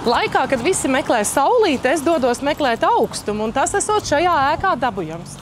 Laikā, kad visi meklē saulīti, es dodos meklēt augstumu, un tas esot šajā ēkā dabujams.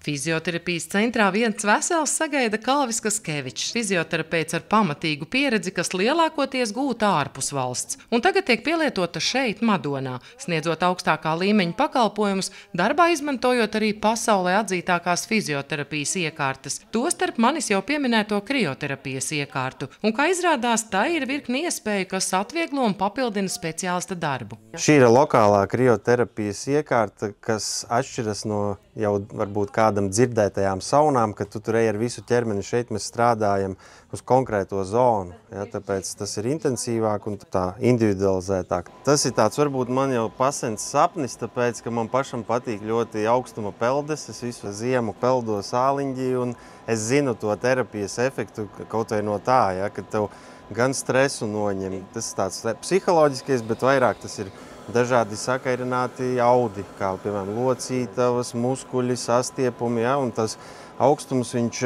Fizioterapijas centrā viens vesels sagaida Kalvis Kaskevičs, fizioterapeits ar pamatīgu pieredzi, kas lielākoties gūta ārpus valsts. Un tagad tiek pielietota šeit, Madonā, sniedzot augstākā līmeņa pakalpojumus, darbā izmantojot arī pasaulē atzītākās fizioterapijas iekārtas. Tostarp manis jau pieminēto krioterapijas iekārtu. Un, kā izrādās, tā ir virkni iespēju, kas atvieglo un papildina speciālista darbu. Šī ir lokālā krioterapijas iekārta, kas atšķiras no jau varbūt kādam dzirdētajām saunām, ka tu tur ej ar visu ķermeni. Šeit mēs strādājam uz konkrēto zonu, ja, tāpēc tas ir intensīvāk un tā individualizētāk. Tas ir tāds varbūt man jau pasens sapnis, tāpēc, ka man pašam patīk ļoti augstuma peldes. Es visu ziemu peldos āliņģī un es zinu to terapijas efektu kaut vai no tā, ja, ka tev gan stresu noņem. Tas ir tāds psiholoģiskais, bet vairāk tas ir dažādi sakairināti audi, kā piemēram locītavas, muskuļi, sastiepumi, ja, un tas augstums viņš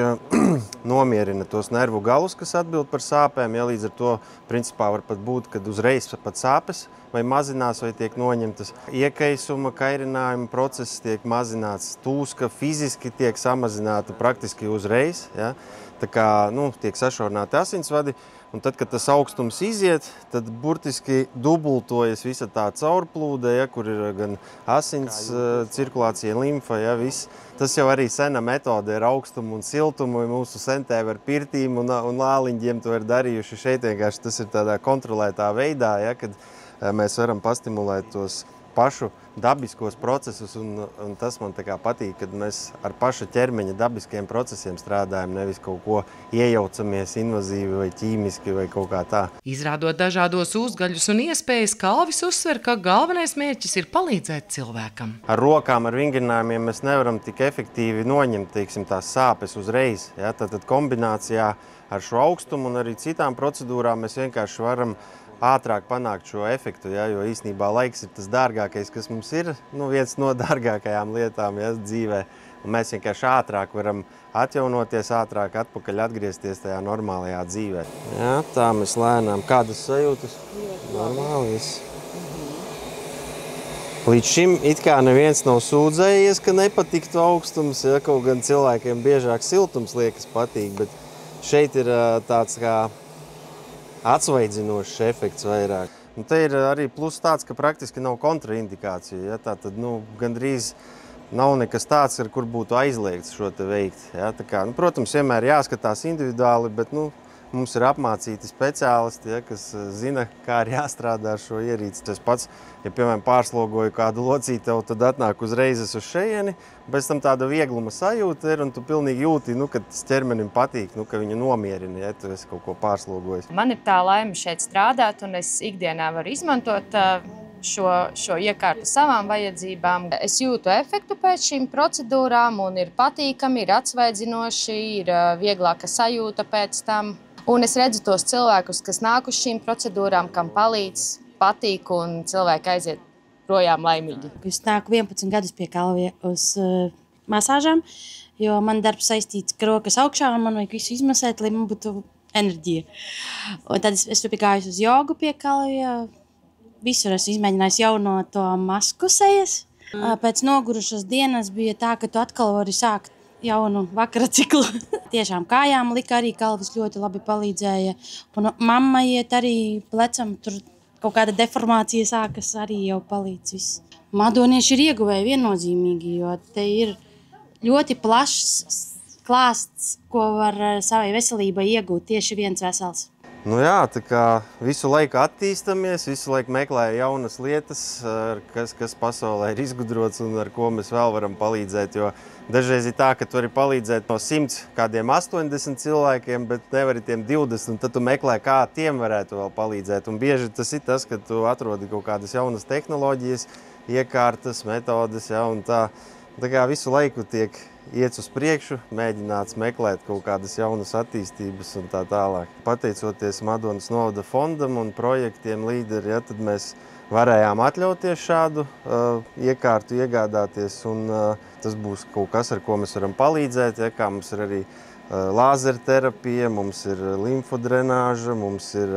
nomierina tos nervu galus, kas atbild par sāpēm, ja, līdz ar to principā var pat būt, kad uzreiz pat sāpes vai mazinās, vai tiek noņemtas. Iekaisuma, kairinājuma process tiek mazināts, tūska fiziski tiek samazināta praktiski uzreiz, ja, tā kā, tiek sašaurināti asinsvadi. Un tad, kad tas augstums iziet, tad burtiski dubultojas visa tā caurplūde, ja, kur ir gan asins cirkulācija, limfa, ja, viss. Tas jau arī sena metode ar augstumu un siltumu. Mūsu sentēvi ar pirtīm un lāliņģiem to ir darījuši. Šeit vienkārši tas ir tādā kontrolētā veidā, ja, kad mēs varam pastimulēt tos pašu dabiskos procesus, un tas man tā kā patīk, kad mēs ar paša ķermeņa dabiskiem procesiem strādājam, nevis kaut ko iejaucamies invazīvi vai ķīmiski vai kaut kā tā. Izrādot dažādos uzgaļus un iespējas, Kalvis uzsver, ka galvenais mērķis ir palīdzēt cilvēkam. Ar rokām, ar vingrinājumiem mēs nevaram tik efektīvi noņemt, teiksim, tās sāpes uzreiz. Ja? Tad kombinācijā ar šo augstumu un arī citām procedūrām mēs vienkārši varam ātrāk panākt šo efektu, ja, jo īstenībā laiks ir tas dārgākais, kas mums ir, viens no dārgākajām lietām, ja, dzīvē. Un mēs vienkārši ātrāk varam atjaunoties, ātrāk atpakaļ atgriezties tajā normālajā dzīvē. Jā, tā mēs lēnām. Kādas sajūtas? Normāli viss. Līdz šim it kā neviens nav sūdzējies, ka nepatiktu augstums, ja, kaut gan cilvēkiem biežāk siltums liekas patīk, bet šeit ir tāds kā atsvaidzinošs efekts vairāk. Un te ir arī plus tāds, ka praktiski nav kontraindikācija. Ja? Tātad, gandrīz nav nekas tāds, ar kur būtu aizliegts šo te veikt. Ja? Tā kā, protams, vienmēr jāskatās individuāli, bet mums ir apmācīti speciālisti, ja, kas zina, kā ir jāstrādā ar šo ierīci. Tas pats, ja, piemēram, pārslogoju kādu locītavu, tad atnāk uzreiz uz šejieni, pēc tam tāda viegluma sajūta ir, un tu pilnīgi jūti, ka tas ķermenim patīk, ka viņu nomierina, ja tu esi kaut ko pārslogojis. Man ir tā laime šeit strādāt, un es ikdienā varu izmantot šo iekārtu savām vajadzībām. Es jūtu efektu pēc šīm procedūrām, un ir patīkami, ir atsvaidzinoši, ir vieglāka sajūta pēc tam. Un es redzu tos cilvēkus, kas nāk uz šīm procedūrām, kam palīdz, patīk, un cilvēki aiziet projām laimīgi. Es nāku 11 gadus pie Kalvija uz masāžām, jo man darbs saistīts, ka rokas augšā, un man vajag visu izmasēt, lai man būtu enerģija. Un tad es piegāju uz jogu pie Kalvija. Visur esmu izmēģinājis jauno to masku sejas. Pēc nogurušas dienas bija tā, ka tu atkal vari sākt jaunu vakara ciklu. Tiešām kājām lika arī Kalvis ļoti labi palīdzēja. Un mamma iet arī plecam, tur kaut kāda deformācija sākas, arī jau palīdz viss. Madonieši ir ieguvēji viennozīmīgi, jo te ir ļoti plašs klāsts, ko var savai veselībai iegūt tieši viens vesels. Jā, tā kā visu laiku attīstamies, visu laiku meklējam jaunas lietas, kas pasaulē ir izgudrots un ar ko mēs vēl varam palīdzēt, jo dažreiz ir tā, ka tu vari palīdzēt no 100 kādiem 80 cilvēkiem, bet nevari tiem 20, un tad tu meklē, kā tiem varētu vēl palīdzēt. Un bieži tas ir tas, ka tu atrodi kaut kādas jaunas tehnoloģijas, iekārtas, metodes, ja, un tā kā visu laiku tiek iet uz priekšu, mēģināts meklēt kaut kādas jaunas attīstības un tā tālāk. Pateicoties Madonas novada fondam un projektiem līderi, ja, tad mēs varējām atļauties šādu iekārtu iegādāties, un tas būs kaut kas, ar ko mēs varam palīdzēt, ja, kā mums ir arī lāzerterapija, mums ir limfodrenāža, mums ir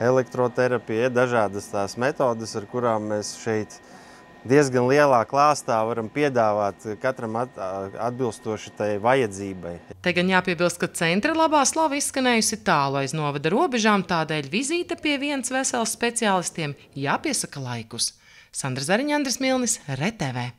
elektroterapija, ir dažādas tās metodas, ar kurām mēs šeit diezgan lielā klāstā varam piedāvāt katram atbilstoši tai vajadzībai. Te gan jāpiebilst, ka centra labā slava izskanējusi tālu aiz novada robežām, tādēļ vizīte pie Vienas Veseles speciālistiem jāpiesaka laikus. Sandra Zariņa, Andris Milnis, RTV.